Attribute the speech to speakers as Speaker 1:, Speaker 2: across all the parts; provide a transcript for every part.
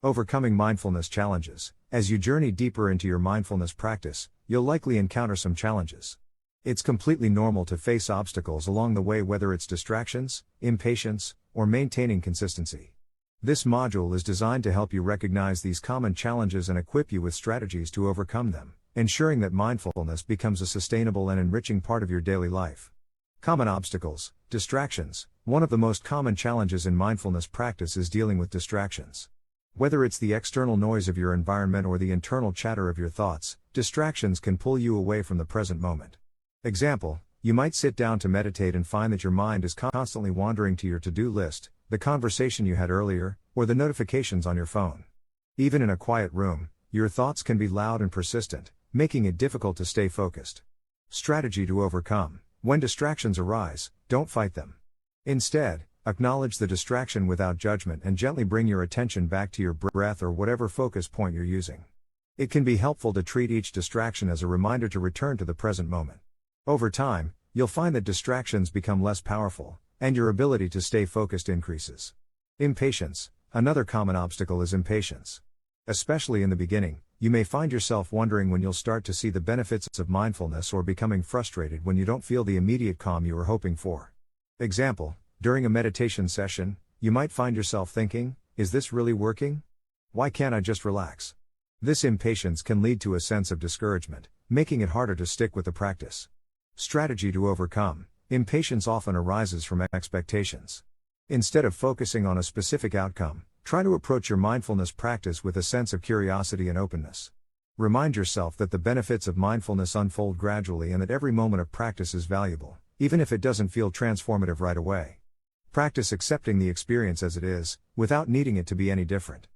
Speaker 1: Overcoming mindfulness challenges. As you journey deeper into your mindfulness practice, you'll likely encounter some challenges. It's completely normal to face obstacles along the way, whether it's distractions, impatience, or maintaining consistency. This module is designed to help you recognize these common challenges and equip you with strategies to overcome them, ensuring that mindfulness becomes a sustainable and enriching part of your daily life. Common obstacles, distractions. One of the most common challenges in mindfulness practice is dealing with distractions. Whether it's the external noise of your environment or the internal chatter of your thoughts, distractions can pull you away from the present moment. Example, you might sit down to meditate and find that your mind is constantly wandering to your to-do list, the conversation you had earlier, or the notifications on your phone. Even in a quiet room, your thoughts can be loud and persistent, making it difficult to stay focused. Strategy to overcome. When distractions arise, don't fight them. Instead, acknowledge the distraction without judgment and gently bring your attention back to your breath or whatever focus point you're using. It can be helpful to treat each distraction as a reminder to return to the present moment. Over time, you'll find that distractions become less powerful, and your ability to stay focused increases. Impatience. Another common obstacle is impatience. Especially in the beginning, you may find yourself wondering when you'll start to see the benefits of mindfulness or becoming frustrated when you don't feel the immediate calm you were hoping for. Example, during a meditation session, you might find yourself thinking, is this really working? Why can't I just relax? This impatience can lead to a sense of discouragement, making it harder to stick with the practice. Strategy to overcome. Impatience often arises from expectations. Instead of focusing on a specific outcome, try to approach your mindfulness practice with a sense of curiosity and openness. Remind yourself that the benefits of mindfulness unfold gradually and that every moment of practice is valuable, even if it doesn't feel transformative right away. Practice accepting the experience as it is, without needing it to be any different.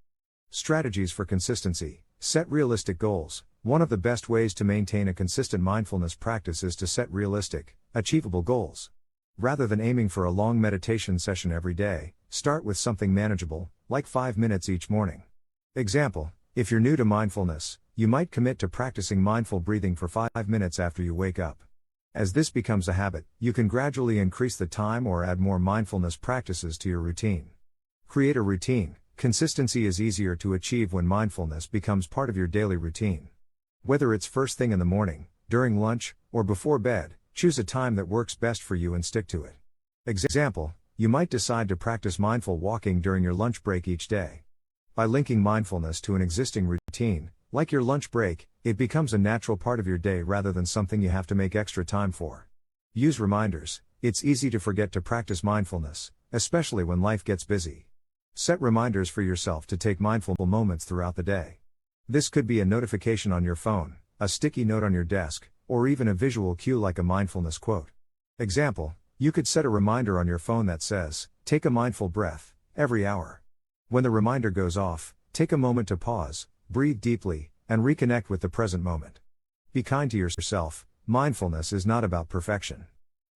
Speaker 1: Strategies for consistency. Set realistic goals. One of the best ways to maintain a consistent mindfulness practice is to set realistic, achievable goals. Rather than aiming for a long meditation session every day, start with something manageable, like 5 minutes each morning. Example, if you're new to mindfulness, you might commit to practicing mindful breathing for 5 minutes after you wake up. As this becomes a habit, you can gradually increase the time or add more mindfulness practices to your routine. Create a routine. Consistency is easier to achieve when mindfulness becomes part of your daily routine. Whether it's first thing in the morning, during lunch, or before bed, choose a time that works best for you and stick to it. Example, you might decide to practice mindful walking during your lunch break each day. By linking mindfulness to an existing routine, like your lunch break, it becomes a natural part of your day rather than something you have to make extra time for. Use reminders. It's easy to forget to practice mindfulness, especially when life gets busy. Set reminders for yourself to take mindful moments throughout the day. This could be a notification on your phone, a sticky note on your desk, or even a visual cue like a mindfulness quote. Example, you could set a reminder on your phone that says, "Take a mindful breath," every hour. When the reminder goes off, take a moment to pause, breathe deeply, and reconnect with the present moment. Be kind to yourself. Mindfulness is not about perfection.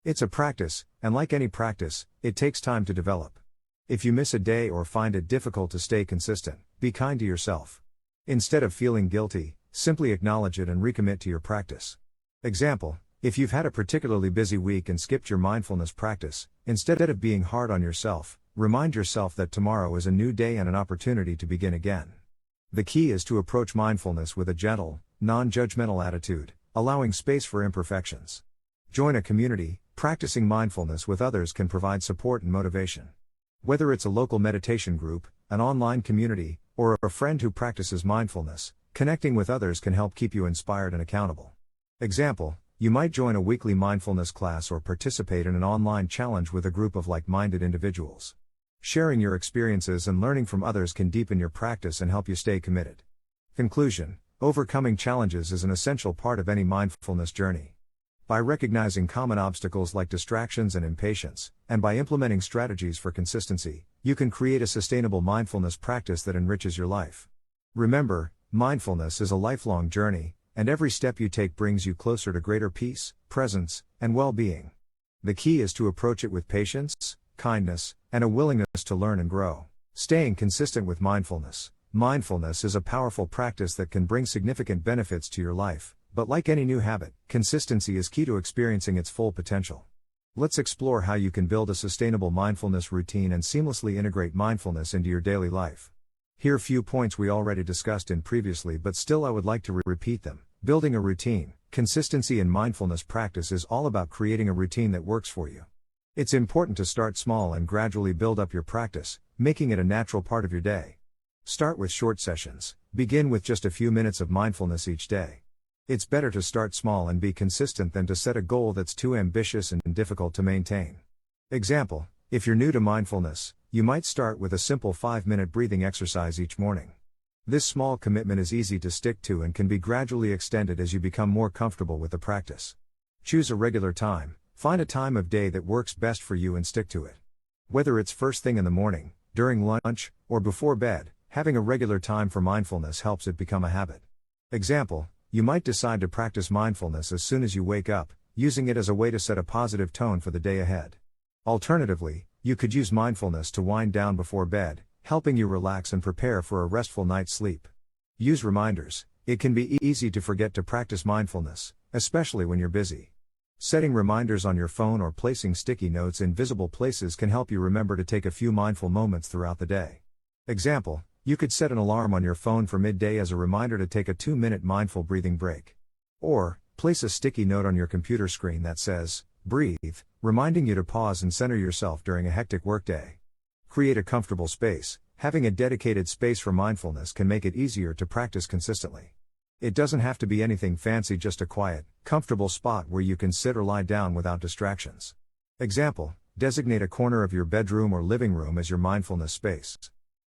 Speaker 1: It's a practice, and like any practice, it takes time to develop. If you miss a day or find it difficult to stay consistent, be kind to yourself. Instead of feeling guilty, simply acknowledge it and recommit to your practice. Example, if you've had a particularly busy week and skipped your mindfulness practice, instead of being hard on yourself, remind yourself that tomorrow is a new day and an opportunity to begin again. The key is to approach mindfulness with a gentle, non-judgmental attitude, allowing space for imperfections. Join a community. Practicing mindfulness with others can provide support and motivation. Whether it's a local meditation group, an online community, or a friend who practices mindfulness, connecting with others can help keep you inspired and accountable. Example, you might join a weekly mindfulness class or participate in an online challenge with a group of like-minded individuals. Sharing your experiences and learning from others can deepen your practice and help you stay committed. Conclusion: overcoming challenges is an essential part of any mindfulness journey. By recognizing common obstacles like distractions and impatience, and by implementing strategies for consistency, you can create a sustainable mindfulness practice that enriches your life. Remember, mindfulness is a lifelong journey, and every step you take brings you closer to greater peace, presence, and well-being. The key is to approach it with patience, kindness, and a willingness to learn and grow. Staying consistent with mindfulness. Mindfulness is a powerful practice that can bring significant benefits to your life, but like any new habit, consistency is key to experiencing its full potential. Let's explore how you can build a sustainable mindfulness routine and seamlessly integrate mindfulness into your daily life. Here a few points we already discussed in previously, but still I would like to repeat them. Building a routine. Consistency in mindfulness practice is all about creating a routine that works for you. It's important to start small and gradually build up your practice, making it a natural part of your day. Start with short sessions. Begin with just a few minutes of mindfulness each day. It's better to start small and be consistent than to set a goal that's too ambitious and difficult to maintain. Example, if you're new to mindfulness, you might start with a simple 5-minute breathing exercise each morning. This small commitment is easy to stick to and can be gradually extended as you become more comfortable with the practice. Choose a regular time. Find a time of day that works best for you and stick to it. Whether it's first thing in the morning, during lunch, or before bed, having a regular time for mindfulness helps it become a habit. Example, you might decide to practice mindfulness as soon as you wake up, using it as a way to set a positive tone for the day ahead. Alternatively, you could use mindfulness to wind down before bed, helping you relax and prepare for a restful night's sleep. Use reminders. It can be easy to forget to practice mindfulness, especially when you're busy. Setting reminders on your phone or placing sticky notes in visible places can help you remember to take a few mindful moments throughout the day. Example, you could set an alarm on your phone for midday as a reminder to take a 2-minute mindful breathing break. Or, place a sticky note on your computer screen that says, "Breathe," reminding you to pause and center yourself during a hectic workday. Create a comfortable space. Having a dedicated space for mindfulness can make it easier to practice consistently. It doesn't have to be anything fancy, just a quiet, comfortable spot where you can sit or lie down without distractions. Example, designate a corner of your bedroom or living room as your mindfulness space.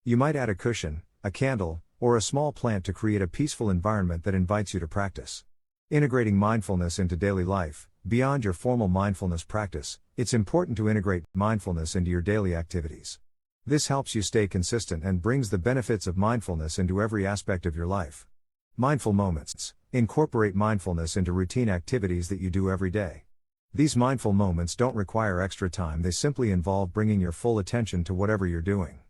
Speaker 1: You might add a cushion, a candle, or a small plant to create a peaceful environment that invites you to practice. Integrating mindfulness into daily life. Beyond your formal mindfulness practice, it's important to integrate mindfulness into your daily activities. This helps you stay consistent and brings the benefits of mindfulness into every aspect of your life. Mindful moments. Incorporate mindfulness into routine activities that you do every day. These mindful moments don't require extra time, they simply involve bringing your full attention to whatever you're doing.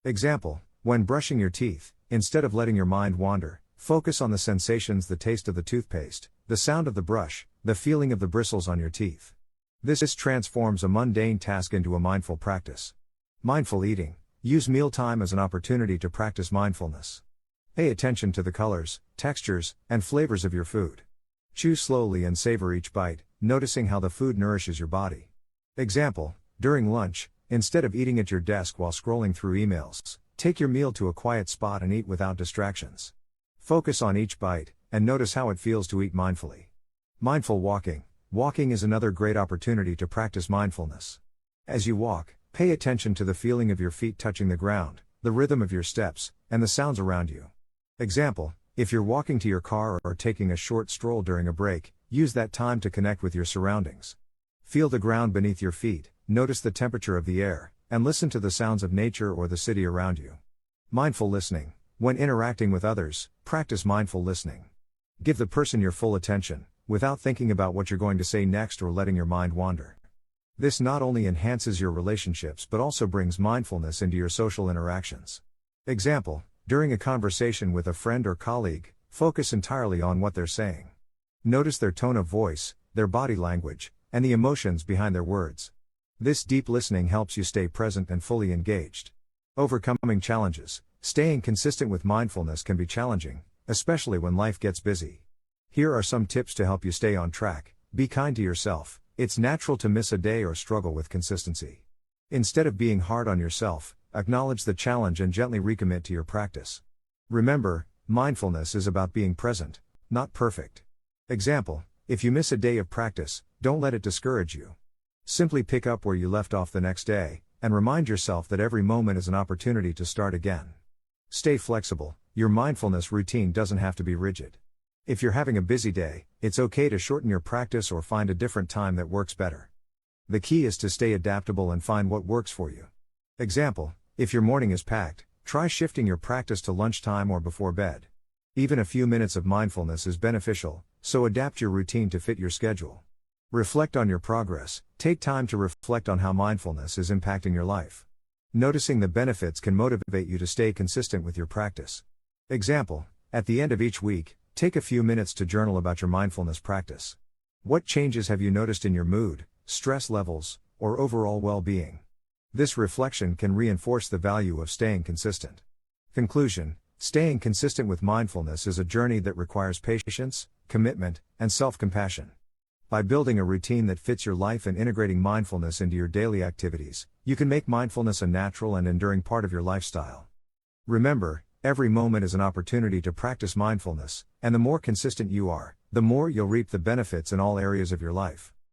Speaker 1: Example, when brushing your teeth, instead of letting your mind wander, focus on the sensations: the taste of the toothpaste, the sound of the brush, the feeling of the bristles on your teeth. This transforms a mundane task into a mindful practice. Mindful eating. Use mealtime as an opportunity to practice mindfulness. Pay attention to the colors, textures, and flavors of your food. Chew slowly and savor each bite, noticing how the food nourishes your body. Example, during lunch, instead of eating at your desk while scrolling through emails, take your meal to a quiet spot and eat without distractions. Focus on each bite, and notice how it feels to eat mindfully. Mindful walking. Walking is another great opportunity to practice mindfulness. As you walk, pay attention to the feeling of your feet touching the ground, the rhythm of your steps, and the sounds around you. Example, if you're walking to your car or taking a short stroll during a break, use that time to connect with your surroundings. Feel the ground beneath your feet, notice the temperature of the air, and listen to the sounds of nature or the city around you. Mindful listening. When interacting with others, practice mindful listening. Give the person your full attention, without thinking about what you're going to say next or letting your mind wander. This not only enhances your relationships but also brings mindfulness into your social interactions. Example, during a conversation with a friend or colleague, focus entirely on what they're saying. Notice their tone of voice, their body language, and the emotions behind their words. This deep listening helps you stay present and fully engaged. Overcoming challenges. Staying consistent with mindfulness can be challenging, especially when life gets busy. Here are some tips to help you stay on track. Be kind to yourself. It's natural to miss a day or struggle with consistency. Instead of being hard on yourself, acknowledge the challenge and gently recommit to your practice. Remember, mindfulness is about being present, not perfect. Example, if you miss a day of practice, don't let it discourage you. Simply pick up where you left off the next day, and remind yourself that every moment is an opportunity to start again. Stay flexible. Your mindfulness routine doesn't have to be rigid. If you're having a busy day, it's okay to shorten your practice or find a different time that works better. The key is to stay adaptable and find what works for you. Example, if your morning is packed, try shifting your practice to lunchtime or before bed. Even a few minutes of mindfulness is beneficial, so adapt your routine to fit your schedule. Reflect on your progress. Take time to reflect on how mindfulness is impacting your life. Noticing the benefits can motivate you to stay consistent with your practice. Example, at the end of each week, take a few minutes to journal about your mindfulness practice. What changes have you noticed in your mood, stress levels, or overall well-being? This reflection can reinforce the value of staying consistent. Conclusion: staying consistent with mindfulness is a journey that requires patience, commitment, and self-compassion. By building a routine that fits your life and integrating mindfulness into your daily activities, you can make mindfulness a natural and enduring part of your lifestyle. Remember, every moment is an opportunity to practice mindfulness, and the more consistent you are, the more you'll reap the benefits in all areas of your life.